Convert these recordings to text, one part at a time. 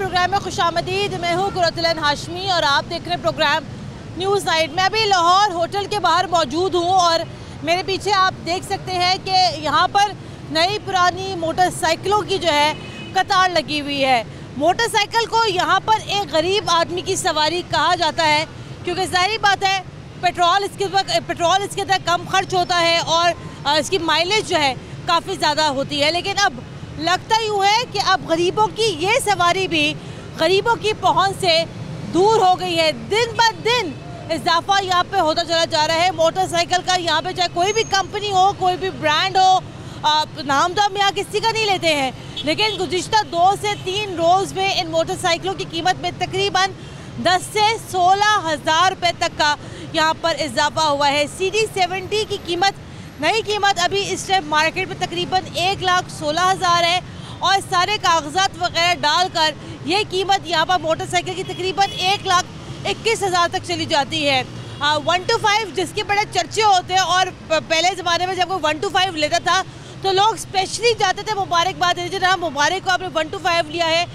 Programme में खुशामदीद। मैं हूँ कुरतुल हाशमी और आप देख रहे हैं प्रोग्राम न्यूज़ नाइट। मैं अभी लाहौर होटल के बाहर मौजूद हूँ और मेरे पीछे आप देख सकते हैं कि यहाँ पर नई पुरानी मोटरसाइकिलों की जो है कतार लगी हुई है। मोटरसाइकिल को यहाँ पर एक गरीब आदमी की सवारी कहा जाता है क्योंकि ज़ाहिर बात है पेट्रोल इसके अंदर कम खर्च होता है और इसकी माइलेज जो है काफ़ी ज़्यादा होती है। लेकिन अब लगता यूँ है कि अब गरीबों की ये सवारी भी गरीबों की पहुंच से दूर हो गई है। दिन ब दिन इजाफा यहाँ पे होता चला जा रहा है मोटरसाइकिल का। यहाँ पे चाहे कोई भी कंपनी हो, कोई भी ब्रांड हो, नाम तो हम यहाँ किसी का नहीं लेते हैं, लेकिन गुज़िश्ता 2 से 3 रोज़ में इन मोटरसाइकिलों की कीमत में तकरीबन 10 से 16 हज़ार रुपये तक का यहाँ पर इजाफा हुआ है। CD70 की कीमत, नई कीमत अभी इस टाइम मार्केट में तकरीबन 1,16,000 है और सारे कागजात वगैरह डालकर ये कीमत यहाँ पर मोटरसाइकिल की तकरीबन 1,21,000 तक चली जाती है। 125 जिसके बड़े चर्चे होते हैं और पहले ज़माने में जब कोई 125 लेता था तो लोग स्पेशली जाते थे मुबारकबाद देते थे, मुबारक को आपने 125 लिया है।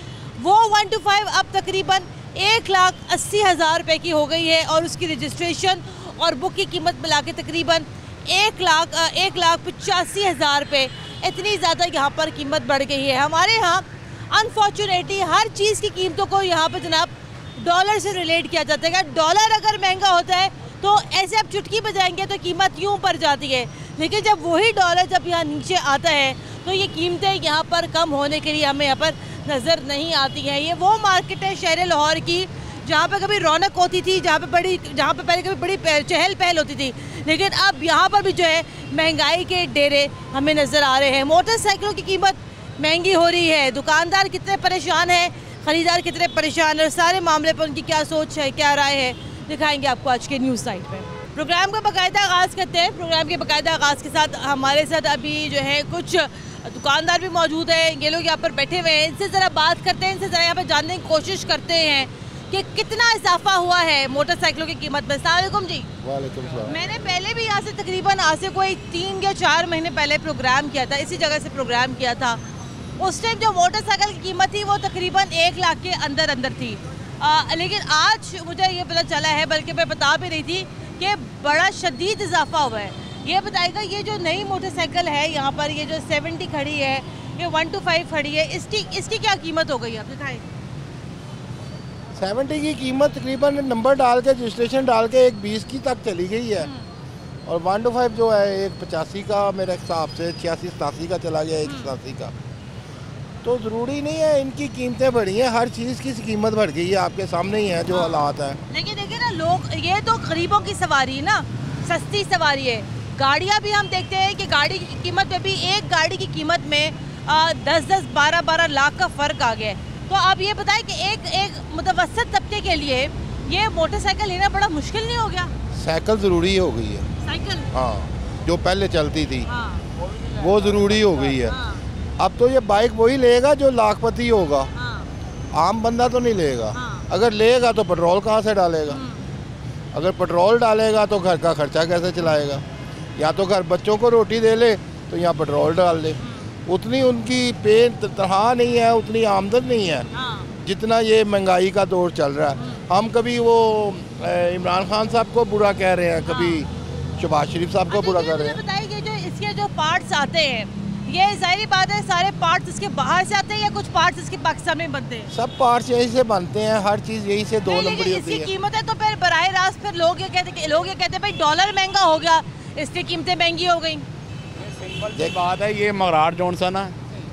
वो 125 अब तकरीबन 1,80,000 रुपये की हो गई है और उसकी रजिस्ट्रेशन और बुक की कीमत मिला के तकरीबन 1,85,000 रुपये, इतनी ज़्यादा यहाँ पर कीमत बढ़ गई है। हमारे यहाँ अनफॉर्चुनेटली हर चीज़ की कीमतों को यहाँ पर जनाब डॉलर से रिलेट किया जाता है। डॉलर अगर महंगा होता है तो ऐसे आप चुटकी बजाएंगे तो कीमत यूँ बढ़ जाती है, लेकिन जब वही डॉलर जब यहाँ नीचे आता है तो ये कीमतें यहाँ पर कम होने के लिए हमें यहाँ पर नज़र नहीं आती हैं। ये वो मार्केट है शहर लाहौर की जहाँ पे कभी रौनक होती थी, जहाँ पे पहले कभी बड़ी चहल पहल होती थी, लेकिन अब यहाँ पर भी जो है महंगाई के डेरे हमें नज़र आ रहे हैं। मोटरसाइकिलों की कीमत महंगी हो रही है, दुकानदार कितने परेशान हैं, ख़रीदार कितने परेशान हैं, सारे मामले पर उनकी क्या सोच है, क्या राय है, दिखाएंगे आपको आज के न्यूज़ साइट पे। प्रोग्राम का बाकायदा आगाज़ करते हैं। प्रोग्राम के बाकायदा आगाज़ के साथ हमारे साथ अभी जो है कुछ दुकानदार भी मौजूद हैं। ये लोग यहाँ पर बैठे हुए हैं, इनसे ज़रा बात करते हैं, इनसे ज़रा यहाँ पर जानने की कोशिश करते हैं कि कितना इजाफा हुआ है मोटरसाइकिलों की कीमत में। अस्सलाम वालेकुम जी। वालेकुम सलाम। मैंने पहले भी यहाँ से तकरीबन आज से कोई 3 या 4 महीने पहले प्रोग्राम किया था, इसी जगह से प्रोग्राम किया था। उस टाइम जो मोटरसाइकिल की कीमत थी वो तकरीबन 1 लाख के अंदर थी, लेकिन आज मुझे ये पता चला है, बल्कि मैं बता भी रही थी कि बड़ा शदीद इजाफा हुआ है। ये बताएगा ये जो नई मोटरसाइकिल है यहाँ पर, ये जो 70 खड़ी है, ये 125 खड़ी है, इसकी क्या कीमत हो गई आप दिखाएं। 70 की कीमत तकरीबन नंबर डाल के रजिस्ट्रेशन डाल के 1,20 की तक चली गई है और 125 जो है 1,85 का मेरे हिसाब से 86-87 का चला गया, 1,87 का। तो ज़रूरी नहीं है इनकी कीमतें बढ़ी हैं, हर चीज़ की कीमत बढ़ गई है, आपके सामने ही है जो हालात है। लेकिन देखिए ना लोग, ये तो गरीबों की सवारी है ना, सस्ती सवारी है। गाड़ियाँ भी हम देखते हैं कि गाड़ी की कीमत में भी, एक गाड़ी की कीमत में 10-10, 12-12 लाख का फ़र्क आ गया है। तो आप ये बताएं कि एक मुतवसत तबके के लिए ये मोटरसाइकिल लेना बड़ा मुश्किल नहीं हो गया? साइकिल ज़रूरी हो गई है। साइकिल, हाँ, जो पहले चलती थी हाँ, वो ज़रूरी हो गई है। हाँ, अब तो ये बाइक वही लेगा जो लाखपति होगा, हाँ, आम बंदा तो नहीं लेगा। हाँ। अगर लेगा तो पेट्रोल कहाँ से डालेगा? अगर पेट्रोल डालेगा तो घर का खर्चा कैसे चलाएगा? या तो घर बच्चों को रोटी दे ले तो यहाँ पेट्रोल डाल ले। उतनी उनकी पे तनख्वाह नहीं है, उतनी आमदन नहीं है जितना ये महंगाई का दौर चल रहा है। हम कभी वो इमरान खान साहब को बुरा कह रहे हैं, कभी शहबाज शरीफ साहब को बुरा कर रहे हैं। बताइए जो इसके जो पार्ट्स आते हैं, ये जाहिर बात है सारे पार्ट्स इसके बाहर से आते हैं या कुछ पार्ट्स इसके पाकिस्तान में बनते हैं? सब पार्ट्स यहीं से बनते हैं, हर चीज़ यहीं से 2 नंबरी होती है। इसकी कीमत है तो फिर बराह रास्त फिर लोग ये कहते हैं भाई डॉलर महंगा हो गया, इसकी कीमतें महंगी हो गई। सिंपल बात है, ये मगराट जोन सा ना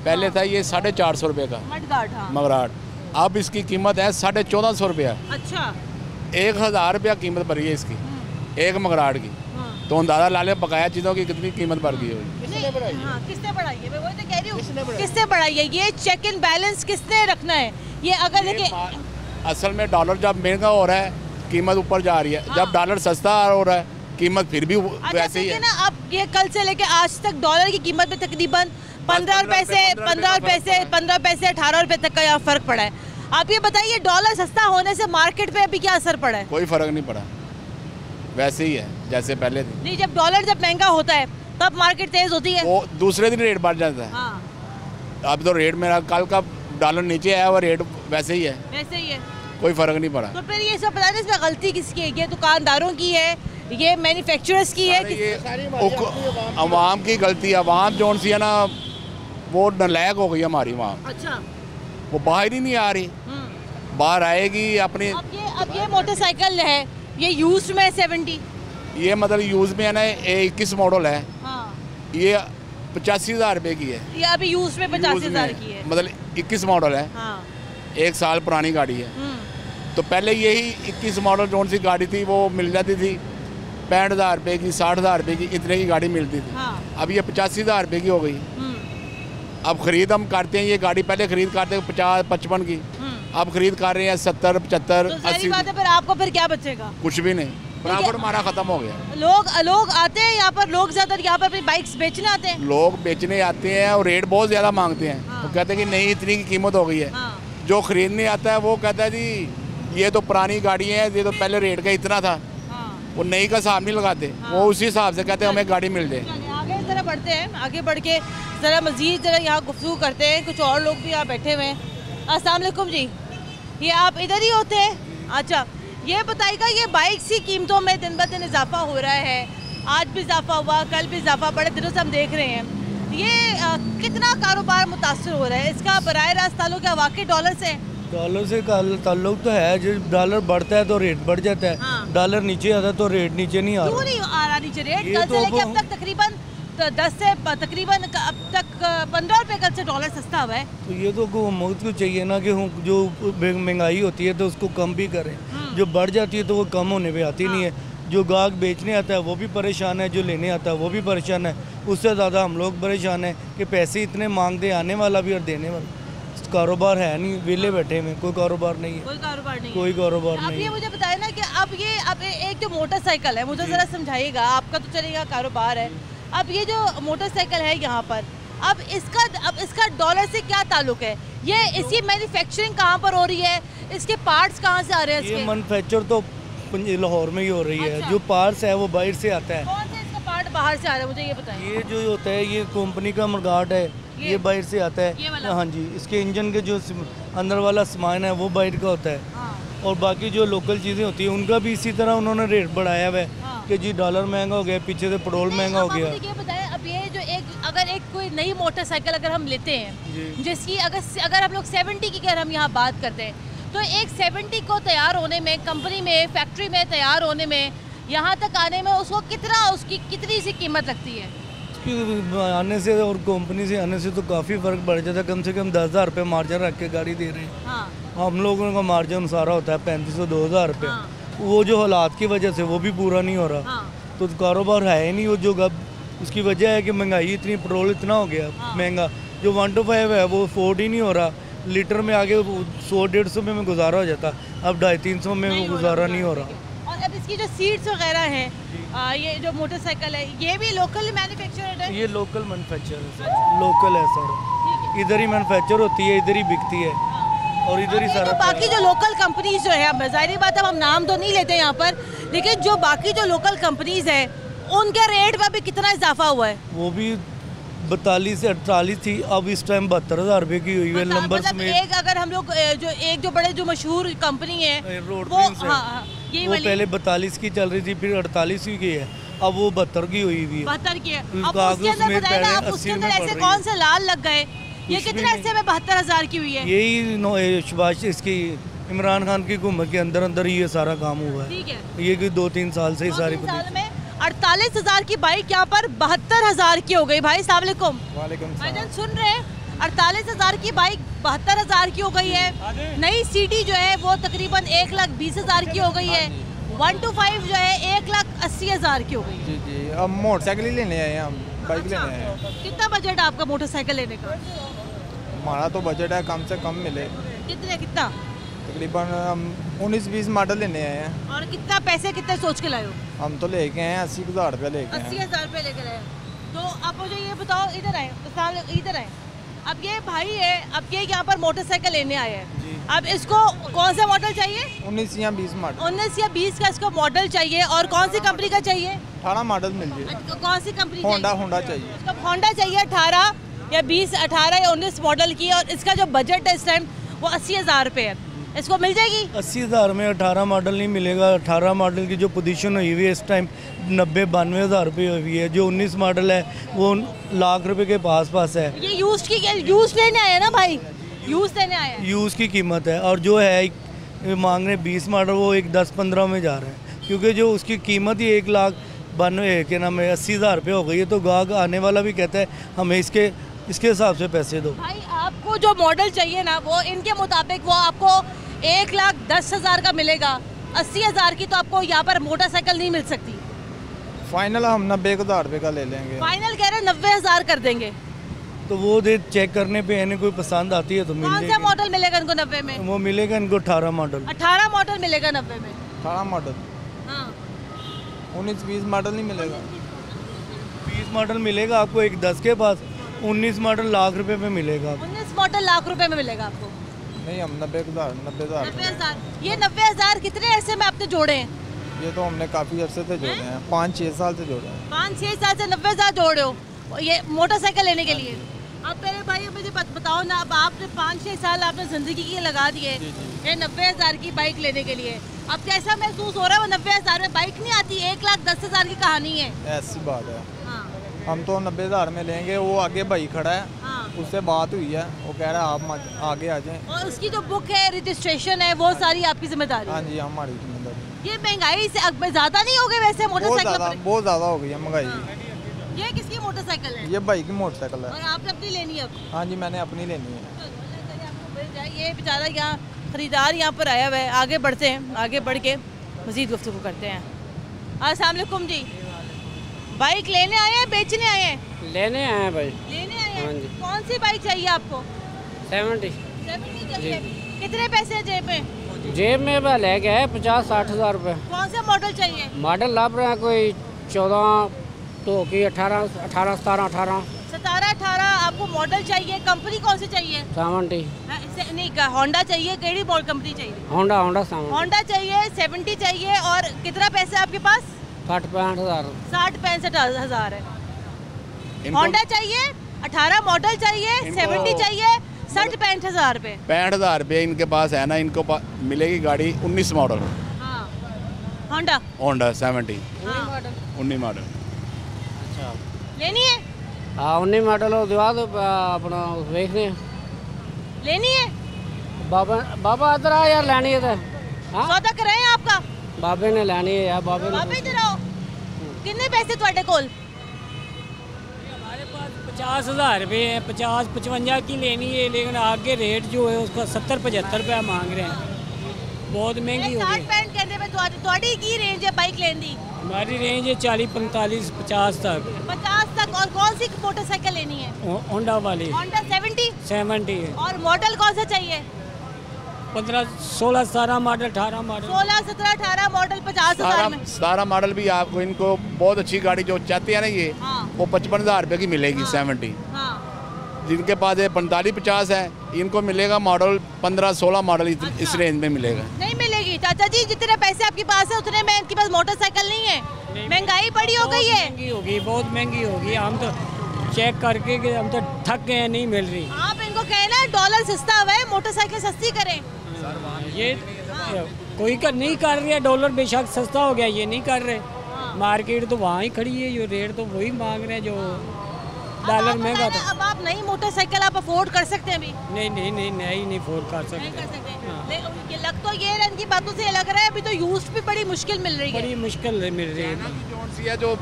पहले था ये 450 रुपये का मगराट, अब इसकी कीमत है 1450 रुपया। अच्छा, 1,000 रुपया कीमत बढ़ी है इसकी, एक मगराट की। तो अंदाजा ला ले बकाया चीज़ों की कितनी कीमत बढ़ गई होगी। किसने बढ़ाई है? मैं वही तो कह रही हूँ, किसने बढ़ाई है? ये चेक एंड बैलेंस किसने रखना है? ये अगर देखिए असल में डॉलर जब महंगा हो रहा है कीमत ऊपर जा रही है, जब डॉलर सस्ता हो रहा है कीमत फिर भी वैसे ही है ना। अब ये कल से लेके आज तक डॉलर की कीमत में तकरीबन 15 रुपए से 18 रुपए तक का यहाँ फ़र्क पड़ा है। आप ये बताइए डॉलर सस्ता होने से मार्केट पे अभी क्या असर पड़ा है? कोई फ़र्क नहीं पड़ा, वैसे ही है जैसे पहले थी। नहीं, जब डॉलर महंगा होता है तब मार्केट तेज होती है, वो दूसरे दिन रेट बढ़ जाता है। हाँ। अब तो रेट मेरा कल का डॉलर नीचे है और रेट वैसे ही है, वैसे ही है, कोई फ़र्क नहीं पड़ा। तो फिर ये सब पता नहीं इसमें गलती किसकी है? ये दुकानदारों की है, ये मैन्युफैक्चरर्स की है, ये अवाम की गलती है। अवाम जो सी है ना वो नलायक हो गई हमारी वहाँ। अच्छा, वो बाहर ही नहीं आ रही, बाहर आएगी अपने। अब ये मोटरसाइकिल है, ये यूज्ड में 70, ये मतलब यूज़ में है ना 21 मॉडल है, हाँ। ये 85,000 रुपये की है। ये अभी यूज्ड में 85,000 की है, मतलब 21 मॉडल है, हाँ। 1 साल पुरानी गाड़ी है। तो पहले यही 21 मॉडल जो सी गाड़ी थी वो मिल जाती थी 65,000 रुपये की, 60,000 रुपये की, इतने की गाड़ी मिलती थी। हाँ। अब ये 85,000 रुपये की हो गई। अब खरीद हम करते हैं, ये गाड़ी पहले खरीद करते हैं 50-55 की, अब खरीद कर रहे हैं 70, 75, तो 80। बात है, फिर आपको फिर क्या बचेगा? कुछ भी नहीं, प्रॉफिट हमारा खत्म हो गया। लोग आते हैं यहाँ पर, लोग ज़्यादातर यहाँ पर अपनी बाइक्स बेचने आते हैं। लोग बेचने आते हैं और रेट बहुत ज़्यादा मांगते हैं। हाँ। वो कहते हैं कि नहीं इतनी की कीमत हो गई है। हाँ। जो खरीदने आता है वो कहता है जी ये तो पुरानी गाड़ी है, ये तो पहले रेट का इतना था। हाँ। वो नई का हिसाब नहीं लगाते। हाँ। वो उसी हिसाब से कहते हैं हमें गाड़ी मिल जाए। आगे ज़रा बढ़ते हैं, आगे बढ़ के ज़रा मज़ीद ज़रा यहाँ गुफ्तगू करते हैं। कुछ और लोग भी यहाँ बैठे हुए हैं। अस्सलाम वालेकुम जी, ये आप इधर ही होते हैं? अच्छा, ये बताइएगा, ये बाइक्स की कीमतों में दिन ब दिन इजाफा हो रहा है, आज भी इजाफा हुआ, कल भी इजाफा, बड़े दिनों से हम देख रहे हैं। ये कितना कारोबार मुतासर हो रहा है? इसका बराह रास्त ताल्लुक क्या वाकई डॉलर से? डॉलर से ताल्लुक तो है, जब डॉलर बढ़ता है तो रेट बढ़ जाता है। हाँ। डॉलर नीचे आता है तो रेट नीचे नहीं आ रहा। क्यों नहीं आ रहा नीचे रेट? ये कल तो से लेके अब अब तक तकरीबन 10 से तकरीबन अब तक 15 रुपए कल से डॉलर सस्ता हुआ है। तो ये तो हुकूमत को चाहिए ना कि जो महंगाई होती है तो उसको कम भी करें। जो बढ़ जाती है तो वो कम होने पे आती नहीं है। जो गाहक बेचने आता है वो भी परेशान है, जो लेने आता है वो भी परेशान है। उससे ज़्यादा हम लोग परेशान हैं कि पैसे इतने मांगते, आने वाला भी और देने वाला। कारोबार है नहीं, वेले बैठे में, कोई कारोबार नहीं है। कोई कारोबार नहीं, कोई कारोबार नहीं। नहीं। अब ये मुझे बताया ना कि अब एक जो मोटरसाइकिल है, मुझे ज़रा समझाइएगा, आपका तो चलेगा कारोबार है, अब ये जो मोटरसाइकिल है यहाँ पर, अब इसका डॉलर से क्या ताल्लुक है? ये इसकी मैन्युफैक्चरिंग कहाँ पर हो रही है? इसके पार्ट्स कहाँ से आ रहे हैं? ये मैन्युफैक्चर तो लाहौर में ही हो रही है। अच्छा। जो पार्ट्स है वो बाहर से आता है। कौन से इसका पार्ट बाहर से आ रहा है, मुझे ये बताइए। ये जो होता है ये कंपनी का मर्गाट है, ये बाहर से आता ये है। वाला? हाँ जी, इसके इंजन के जो अंदर वाला सामान है वो बाहर का होता है। हाँ। और बाकी जो लोकल चीज़ें होती हैं उनका भी इसी तरह उन्होंने रेट बढ़ाया हुआ है। हाँ। कि जी डॉलर महंगा हो गया, पीछे से पेट्रोल महंगा हो गया। ये बताएं, अब ये जो अगर एक कोई नई मोटरसाइकिल अगर हम लेते हैं जिसकी अगर हम लोग 70 की अगर हम यहाँ बात करते हैं, तो एक 70 को तैयार होने में, कंपनी में, फैक्ट्री में तैयार होने में, यहाँ तक आने में उसकी कितनी सी कीमत लगती है? आने से और कंपनी से आने से तो काफ़ी फ़र्क बढ़ जाता है। कम से कम 10,000 रुपये मार्जिन रख के गाड़ी दे रहे हैं। हाँ। हम लोगों का मार्जिन सारा होता है 3500 2,000 रुपये। हाँ। वो जो हालात की वजह से वो भी पूरा नहीं हो रहा। हाँ। तो कारोबार है ही नहीं। वो जो उसकी वजह है कि महंगाई इतनी, पेट्रोल इतना हो गया महंगा। जो 125 है वो अफोर्ड ही नहीं हो रहा। लीटर में आगे 100-150 में गुजारा हो जाता, अब 250-300 में वो गुजारा नहीं हो रहा। और अब इसकी जो सीट्स वगैरह हैं, ये जो मोटरसाइकिल है ये भी लोकल मैन्युफैक्चरर है? ये लोकल मैन्युफैक्चर है, लोकल है सर। इधर ही मैन्युफैक्चर होती है, इधर ही बिकती है और इधर ही सारा। तो बाकी जो लोकल कंपनीज जो है, ज़ाहिर बात है हम नाम तो नहीं लेते यहाँ पर, लेकिन जो बाकी जो लोकल कंपनीज है उनके रेट में भी कितना इजाफा हुआ है? वो भी 42 से 48 थी, अब इस टाइम 72,000 रुपये की हुई है। नंबर्स में एक अगर हम लोग जो बड़े जो मशहूर कंपनी है रोड वो, हाँ, वो पहले 42 की चल रही थी, फिर 48 की है, अब वो 72 की हुई हुई है। 72 की है। अब उसके अंदर बताया ना, अब उसके अंदर ऐसे कौन से लाल लग गए? ये कितने ऐसे में 72,000 की हुई है? यही शबाश इसकी इमरान खान की हुकूमत के अंदर अंदर ही ये सारा काम हुआ है। ठीक है, ये कि 2-3 साल से ही सारी साल में 48,000 की बाइक यहाँ पर 72,000 की हो गई। भाई अस्सलाम वालेकुम। भाईजान सुन रहे हैं, 48,000 की बाइक 72,000 की हो गई है। नई सीडी जो है वो तकरीबन 1,20,000 की हो गई है। 125 जो है 1,80,000 की हो गई है। जी, अब मोटरसाइकिल ही लेने आए हैं हम, बाइक लेने आए हैं। कितना बजट है आपका मोटरसाइकिल लेने का? हमारा तो बजट है कम से कम मिले, कितना? तकरीबन हम 19-20 मॉडल लेने आए हैं। और कितने सोच के लाए हो? हम तो लेके आए हैं 80,000 रुपये लेके आए हैं। 80,000 रुपये लेकर आए। तो आप मुझे ये बताओ, इधर आए। अब ये भाई है, अब ये यहाँ पर मोटरसाइकिल लेने आए हैं। अब इसको कौन सा मॉडल चाहिए? 19 या 20 मॉडल। 19 या 20 का इसको मॉडल चाहिए। और कौन सी कंपनी का चाहिए? 18 मॉडल मिल जाए। कौन सी कंपनी? होंडा चाहिए। इसको होंडा चाहिए 18। या 20, 18 या 19 मॉडल की है और इसका जो बजट है इस टाइम वो 80,000 रुपये है, इसको मिल जाएगी? 80,000 में 18 मॉडल नहीं मिलेगा। 18 मॉडल की जो पोजीशन हुई हुई है इस टाइम 90-92 रुपये हुई है। जो 19 मॉडल है वो लाख रुपए के पास है। ये यूज लेने आए हैं ना भाई, यूज लेने आए हैं। यूज़ की कीमत है और जो है मांग रहे 20 मॉडल वो एक 10-15 में जा रहे हैं, क्योंकि जो उसकी कीमत ही 1,92 के नाम 80,000 रुपये हो गई है। तो गाहक आने वाला भी कहता है हमें इसके हिसाब से पैसे दो। भाई आपको जो मॉडल चाहिए ना वो इनके मुताबिक वो आपको 1,10,000 का मिलेगा। 80,000 की तो आपको यहाँ पर मोटरसाइकिल नहीं मिल सकती। फाइनल हम 90,000 रुपये का ले लेंगे। फाइनल कह रहे हैं 90,000 कर देंगे। तो वो दे चेक करने पे इन्हें कोई पसंद आती है तो मिल कौन सा जाएगी। मॉडल मिलेगा इनको 90 में? वो मिलेगा इनको 18 मॉडल। 18 मॉडल मिलेगा 90 में। 18 मॉडल, हाँ 19-20 मॉडल नहीं मिलेगा। 20 मॉडल मिलेगा आपको एक 10 के पास। 19 मॉडल लाख रुपए में मिलेगा। 19 मॉडल लाख रुपए में मिलेगा आपको। नहीं, हम 90,000 90,000। ये 90,000 कितने अरसे में आपने जोड़े हैं? ये तो हमने काफ़ी अरसे से जोड़े हैं, 5-6 साल से जोड़े हैं। 5-6 साल से 90,000 जोड़ रहे हो ये मोटरसाइकिल लेने के लिए। अब मेरे भाई मुझे बताओ ना, अब आपने 5-6 साल आपने ज़िंदगी के लगा दिए ये 90,000 की बाइक लेने के लिए। अब कैसा महसूस हो रहा है? वो 90,000 में बाइक नहीं आती, 1,10,000 की कहानी है। ऐसी बात है। हाँ हम तो 90,000 में लेंगे। वो आगे भाई खड़ा है, हाँ। उससे बात हुई है, वो कह रहा है आप आगे आ जाएं। और उसकी जो बुक है, रजिस्ट्रेशन है, वो सारी आपकी जिम्मेदारी। हाँ जी, हमारी जिम्मेदारी। ये महंगाई से ज़्यादा नहीं हो गई वैसे मोटरसाइकिल? बहुत ज़्यादा हो गई है महंगाई। ये किसकी मोटरसाइकिल है? ये भाई की मोटरसाइकिल है। और आपने अपनी लेनी है अब? हाँ जी, मैंने अपनी लेनी है। आपको मिल जाए। ये बेचारा यहाँ खरीदार यहाँ पर आया हुआ है। आगे बढ़ते हैं, आगे बढ़ के मज़ीद गुफ्तगू करते हैं। अस्सलाम वालेकुम जी। बाइक लेने आए हैं बेचने आए हैं? लेने आए हैं भाई। लेने आए हैं। हाँ जी। कौन सी बाइक चाहिए आपको? 70। 70 चाहिए। कितने पैसे हैं जेब में? जेब में वह ले गया है 50-60 हज़ार रुपये। कौन सा मॉडल चाहिए? मॉडल लाभ रहे हैं कोई 14 तो की 18, 17, 18। 17-18 आपको मॉडल चाहिए। कंपनी कौन सी चाहिए? 70। नहीं, होंडा चाहिए। केड़ी बॉल कंपनी चाहिए? होंडा 70। होंडा चाहिए। 70 चाहिए। और कितना पैसे आपके पास? 60-65 हज़ार। 60-65 हज़ार है। होंडा चाहिए, 18 मॉडल चाहिए, 70 चाहिए, 60-65 हज़ार रुपये। 65,000 रुपये इनके पास है ना। इनको मिलेगी गाड़ी 19 मॉडल। हाँ होंडा 70। हाँ। 19 मॉडल। अच्छा लेनी है? हाँ 19 मॉडल हो दिवा दो अपना देखने। लेनी है? बाबा इधर आ यार, लेनी है तो। हाँ सौदा कराएं आपका? बाबे ने लेनी है यार। बाबे बाबे इधर आओ। कितने पैसे ਤੁਹਾਡੇ ਕੋਲ? हमारे पास 50,000 रुपये है। 50-55 की लेनी है, लेकिन आगे रेट जो है उसका 70-75 रुपया मांग रहे हैं। बहुत महंगी हो 60-65 कहने में ਤੁਹਾਡੀ ਕੀ रेंज है बाइक लेने दी? हमारी रेंज है 40-45-50 तक। 50 तक। और कौन सी मोटरसाइकिल लेनी है? होंडा वाली होंडा 70। 70 है। और मॉडल कौन सा चाहिए? 15, 16, 17 मॉडल, 18 मॉडल। 16, 17, 18 मॉडल 50,000 में। 17 मॉडल भी आपको इनको बहुत अच्छी गाड़ी जो चाहते हैं ना ये, हाँ। वो 55,000 रुपये की मिलेगी। 70। हाँ। जिनके पास ये 45-50 है, इनको मिलेगा मॉडल 15-16 मॉडल इस रेंज में मिलेगा। नहीं मिलेगी चाचा जी। जितने पैसे आपके पास है उतने में इनके पास मोटरसाइकिल नहीं है। महंगाई बड़ी हो गई है। महंगी होगी, बहुत महंगी होगी। हम तो चेक करके कि हम तो थक गए, नहीं मिल रही। आप इनको कहें ना डॉलर सस्ता हुआ है, मोटरसाइकिल सस्ती करें। ये कोई नहीं कर रही है। डॉलर बेशक सस्ता हो गया, ये नहीं कर रहे। मार्केट तो वहाँ ही खड़ी है, जो रेट तो वही मांग रहे हैं जो डॉलर महंगा था। अब आप नई मोटरसाइकिल आप अफोर्ड कर सकते हैं अभी? नहीं अफोर्ड कर नहीं कर सकते। सकते। ये लग तो ये है, इनकी बातों से लग रहा है अभी तो यूज्ड भी बड़ी मुश्किल मिल रही है। बड़ी मुश्किल मिल रही है। कौन सी है जो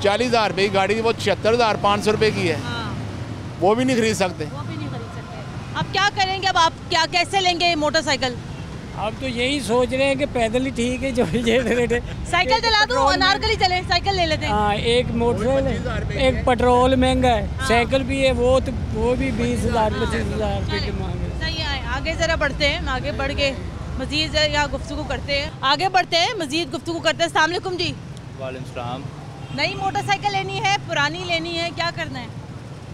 40,000 रुपये की गाड़ी वो 76,500 रुपये की है, हाँ। वो भी नहीं खरीद सकते। वो भी नहीं खरीद सकते। अब क्या करेंगे? अब आप क्या कैसे लेंगे मोटरसाइकिल? अब तो यही सोच रहे हैं कि पैदल ही ठीक है। जो ये रेट है, साइकिल चला दूं? अनारकली चले, साइकिल ले लेते हैं। हाँ एक मोटरसाइकिल, एक पेट्रोल महंगा है। साइकिल भी है, वो भी 20,000 25,000 रुपये की मांग है। सही है। आगे ज़रा बढ़ते हैं, आगे बढ़ के मज़ीद यहाँ गुफ्तगू करते हैं। आगे बढ़ते हैं, मज़ीद गुफ्तगू करते हैं। अस्सलाम वालेकुम जी। वालेकुम सलाम। नई मोटरसाइकिल लेनी है, पुरानी लेनी है, क्या करना है?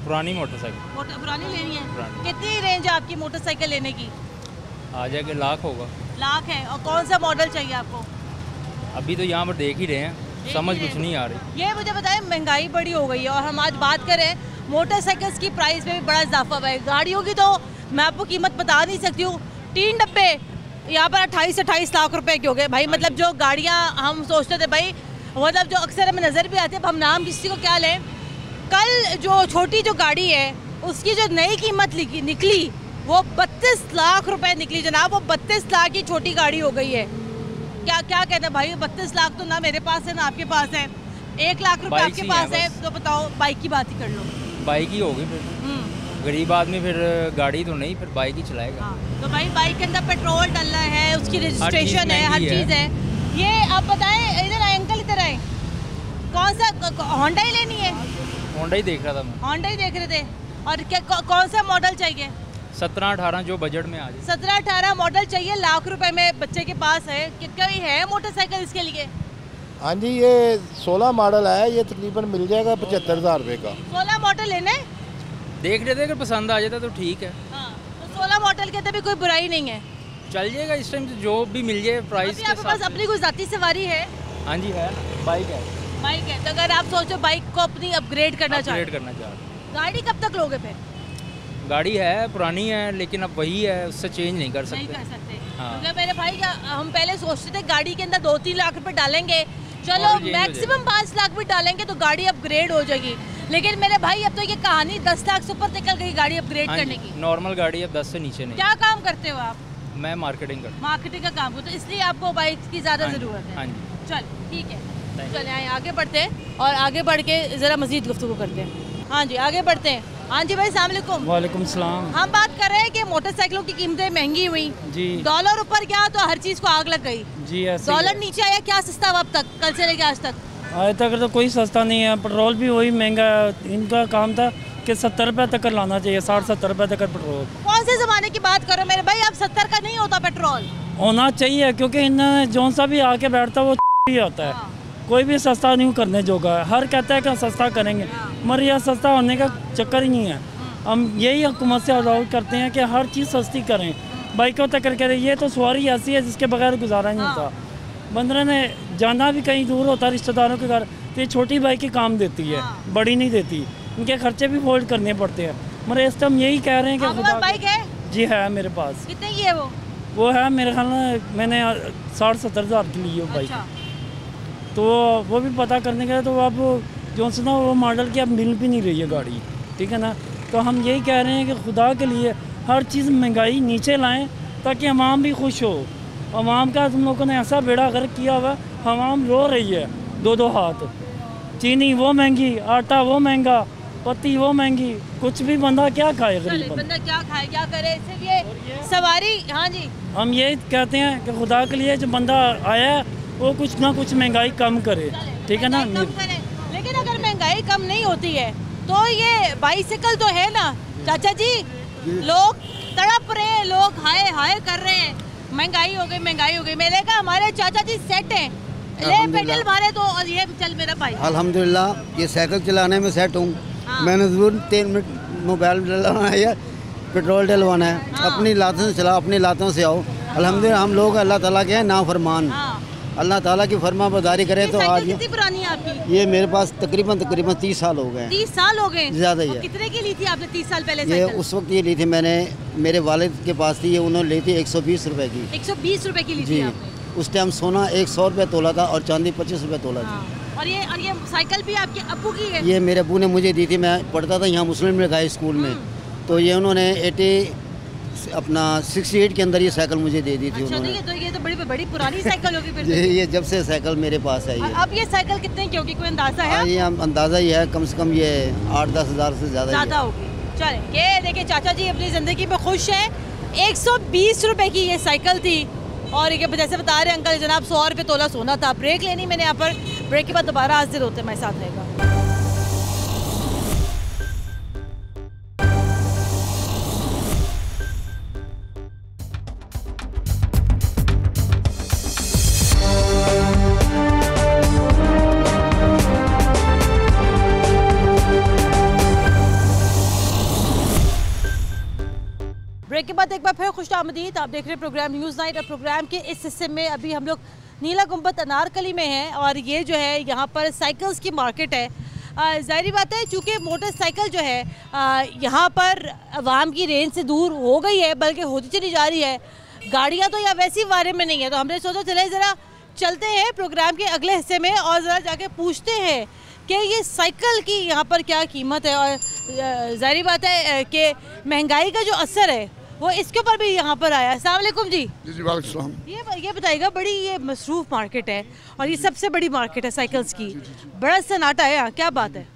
पुरानी मोटरसाइकिल। पुरानी लेनी है। पुरानी। कितनी रेंज है आपकी मोटरसाइकिल लेने की? आ जाएगा लाख होगा। लाख है। और कौन सा मॉडल चाहिए आपको? अभी तो यहाँ पर देख ही रहे हैं, समझ कुछ नहीं आ रही। ये मुझे बताएं, महंगाई बड़ी हो गई है और हम आज बात करें मोटरसाइकिल्स की प्राइस में भी बड़ा इजाफा हुआ है। गाड़ियों की तो मैं आपको कीमत बता नहीं सकती हूँ। 3 डब्बे यहाँ पर 28-28 लाख रुपए के हो गए भाई। मतलब जो गाड़ियाँ हम सोचते थे भाई, मतलब जो अक्सर हमें नज़र भी आती है, हम नाम किसी को क्या लें, कल जो छोटी जो गाड़ी है उसकी जो नई कीमत निकली वो 32 लाख रुपए निकली जनाब। वो 32 लाख की छोटी गाड़ी हो गई है। क्या क्या कहते हैं भाई, 32 लाख तो ना मेरे पास है ना आपके पास है। 1 लाख रुपए आपके पास है तो बताओ, बाइक की बात ही कर लो। बाइक ही होगी फिर, गरीब आदमी फिर गाड़ी तो नहीं, फिर बाइक ही चलाएगा। हाँ, तो भाई बाइक के अंदर पेट्रोल डलना है, उसकी रजिस्ट्रेशन है, हर चीज़ है। ये आप बताएं, इधर आए अंकल, इधर आए, कौन सा होंडा ही लेनी है? होंडा ही देख रहा था मैं। होंडा ही देख रहे थे। और क्या कौन सा मॉडल चाहिए? 17-18 जो बजट में आ जाए। 17-18 मॉडल चाहिए, लाख रुपए में बच्चे के पास है। कोई है मोटरसाइकिल इसके लिए? हाँ जी, ये 16 मॉडल है, ये तकरीबन मिल जाएगा 75,000 रुपये का। 16 मॉडल लेना है? देख रहे थे, अगर पसंद आ जाता तो ठीक है। हाँ, तो 16 मॉडल के अंदर भी कोई बुराई नहीं है, चल जाएगा इस टाइम जो भी मिल जाए प्राइस के आपके पास अपनी कोई जाती सवारी है? हाँ जी है, बाइक है। बाइक है, तो अगर आप सोचो बाइक को अपनी अपग्रेड करना चाहते, गाड़ी कब तक लोगे फिर? गाड़ी है, पुरानी है, लेकिन अब वही है, उससे चेंज नहीं कर सकते। नहीं कर सकते। हाँ। क्योंकि मेरे भाई हम पहले सोचते थे गाड़ी के अंदर 2-3 लाख रुपए डालेंगे, चलो मैक्सिमम 5 लाख भी डालेंगे तो गाड़ी अपग्रेड हो जाएगी। लेकिन मेरे भाई अब तो ये कहानी 10 लाख से ऊपर निकल गई गाड़ी अपग्रेड करने की। नॉर्मल गाड़ी अब 10 से नीचे नहीं। क्या काम करते हो आप? मैं मार्केटिंग करता हूँ। मार्केटिंग का काम करते हो, तो इसलिए आपको बाइक की ज़्यादा ज़रूरत है। हाँ जी। चल ठीक है, चले आए आगे बढ़ते हैं और आगे बढ़ के ज़रा मज़ीद गुफ्तगू करते हैं। हाँ जी, आगे बढ़ते हैं। हाँ जी भाई, अस्सलाम वालेकुम। वालेकुम सलाम। हम बात कर रहे हैं कि मोटरसाइकिलों की कीमतें महंगी हुई जी। डॉलर ऊपर गया तो हर चीज़ को आग लग गई जी। ऐसे डॉलर नीचे आया, क्या सस्ता हुआ अब तक, कल से लेके आज तक? आज तक तो कोई सस्ता नहीं है, पेट्रोल भी वही महंगा है। इनका काम था कि 70 रुपये तक लाना चाहिए, 60-70 रुपये तक पेट्रोल। कौन से ज़माने की बात करो मेरे भाई, अब 70 का नहीं होता पेट्रोल। होना चाहिए क्योंकि इन्होंने जौन सा भी आके बैठता वो ही होता है। कोई भी सस्ता नहीं करने जोगा है। हर कहता है कि सस्ता करेंगे, मगर यह सस्ता होने का चक्कर ही नहीं है। हम यही हुकूमत से अनुरोध करते हैं कि हर चीज़ सस्ती करें। बाइकों तक करें, ये तो सवारी ऐसी है जिसके बगैर गुजारा नहीं होता। बंदर ने जाना भी कहीं दूर होता रिश्तेदारों के घर, तो ये छोटी बाइक ही काम देती है, बड़ी नहीं देती। इनके खर्चे भी फोल्ड करने पड़ते हैं। मगर इस टाइम यही कह रहे हैं कि खुदा बाइक है? जी है मेरे पास। कितने की है वो है मेरे ख्याल में, मैंने 60-70 हज़ार की ली है बाइक। तो वो भी पता करने गया तो अब जो सुना वो मॉडल की अब मिल भी नहीं रही है गाड़ी, ठीक है ना। तो हम यही कह रहे हैं कि खुदा के लिए हर चीज़ महंगाई नीचे लाएं ताकि अवाम भी खुश हो। अवाम का तुम लोगों ने ऐसा बेड़ा गर्क किया हुआ, अवाम रो रही है 2-2 हाथ। चीनी वो महंगी, आटा वो महंगा, पत्ती वो महंगी, कुछ भी बंदा क्या खाए, गरीब बंदा क्या खाए, क्या करे। सिर्फ ये सवारी। हाँ जी, हम यही कहते हैं कि खुदा के लिए जो बंदा आया है वो कुछ ना कुछ महंगाई कम करे, ठीक है ना। लेकिन अगर महंगाई कम नहीं होती है तो ये बाइसिकल तो है ना चाचा जी, लोग तड़प रहे हैं, लोग हाय हाय कर रहे हैं, महंगाई हो गई, महंगाई हो गई। मैंने कहा हमारे चाचा जी सेट हैं, ले पेडल मारे तो और ये चल मेरा भाई। अल्हम्दुलिल्लाह ये साइकिल चलाने में सेट हूँ। मैंने ज़रूर 3 मिनट मोबाइल डलवाना है, पेट्रोल डलवाना है। अपनी लातों से चलाओ, अपनी लातों से आओ। अल्हम्दुलिल्लाह हम लोग अल्लाह ताला के हैं नाफरमान। अल्लाह ताला की फरमा बरदारी करे तो आज। कितनी पुरानी है आपकी? ये मेरे पास तकरीबन 30 साल हो गए। 30 साल हो गए? ज़्यादा ही है। कितने की ली थी आपने 30 साल पहले? ये उस वक्त ये ली थी मैंने, मेरे वालिद के पास थी, ये उन्होंने ली थी 120 रुपए की। 120 रुपए की ली थी आपने? उस टाइम सोना 100 रुपये तोला था और चांदी 25 रुपये तोला थी। और ये साइकिल भी आपके अब्बू की है? ये मेरे अब्बू ने मुझे दी थी, मैं पढ़ता था यहाँ मुस्लिम हाई स्कूल में। तो ये उन्होंने 68 के अंदर ये साइकिल मुझे दे दी थी उन्होंने। तो ये तो बड़ी पुरानी साइकिल होगी फिर। ये जब से साइकिल मेरे पास है। अब ये साइकिल कितने की होगी, कोई अंदाजा है? ये अंदाज़ा ही है, कम से कम ये 8-10 हज़ार से ज़्यादा होगी। चले ये देखिए चाचा जी अपनी ज़िंदगी में खुश हैं। 120 रुपए की ये साइकिल थी और ये जैसे बता रहे अंकल जनाब 100 रुपये तोला सोना था। ब्रेक लेनी मैंने यहाँ पर, ब्रेक के बाद दोबारा हाजिर होते हमारे साथ रहेगा। ब्रेक के बाद एक बार फिर खुशामदीद। आप देख रहे हैं प्रोग्राम न्यूज़ नाइट और प्रोग्राम के इस हिस्से में अभी हम लोग नीला गुंबद अनारकली में हैं और ये जो है यहाँ पर साइकिल्स की मार्केट है। ज़ाहिर बात है चूँकि मोटरसाइकिल जो है यहाँ पर अवाम की रेंज से दूर हो गई है, बल्कि होती चली जा रही है। गाड़ियाँ तो यहाँ वैसी बारे में नहीं है, तो हमने सोचा चले ज़रा चलते हैं प्रोग्राम के अगले हिस्से में और ज़रा जाके पूछते हैं कि ये साइकिल की यहाँ पर क्या कीमत है। और ज़ाहिर बात है कि महंगाई का जो असर है वो इसके ऊपर भी यहाँ पर आया। अस्सलाम वालेकुम जी। जी वालेकुम। ये बताइएगा, बड़ी ये मसरूफ़ मार्केट है और ये सबसे बड़ी मार्केट है साइकिल्स की, बड़ा सन्नाटा है यहाँ, क्या बात है?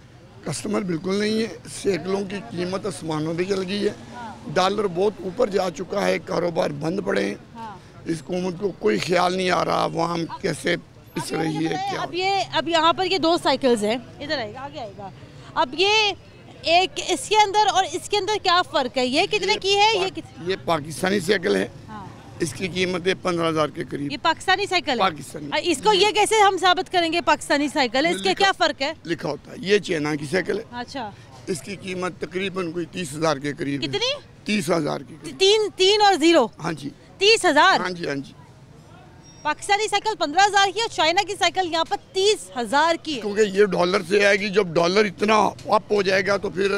कस्टमर बिल्कुल नहीं है, साइकिलों की कीमत आसमानों पे चल गई है, डॉलर बहुत ऊपर जा चुका है, कारोबार बंद पड़े हैं। इस हुकूमत को कोई ख्याल नहीं आ रहा अवाम कैसे पिस रही है क्या। अब यहाँ पर ये 2 साइकिल्स हैं, इधर आएगा, आगे आएगा। अब ये एक इसके अंदर और इसके अंदर क्या फ़र्क है? ये कितने की है? ये पाकिस्तानी साइकिल है, इसकी कीमत है 15,000 के करीब। ये पाकिस्तानी साइकिल है? पाकिस्तानी। इसको ये कैसे हम साबित करेंगे पाकिस्तानी साइकिल है? इसके क्या फ़र्क है? लिखा होता है, ये चाइना की साइकिल है। अच्छा। इसकी कीमत तकरीबन कोई 30,000 के करीब। कितनी? 30,000 की। 3 और 0? हाँ जी। 30,000? हाँ जी, हाँ जी। पाकिस्तानी साइकिल 15,000 की है, चाइना की साइकिल यहाँ पर 30,000 की है। क्योंकि ये डॉलर से आएगी, जब डॉलर इतना अप हो जाएगा तो फिर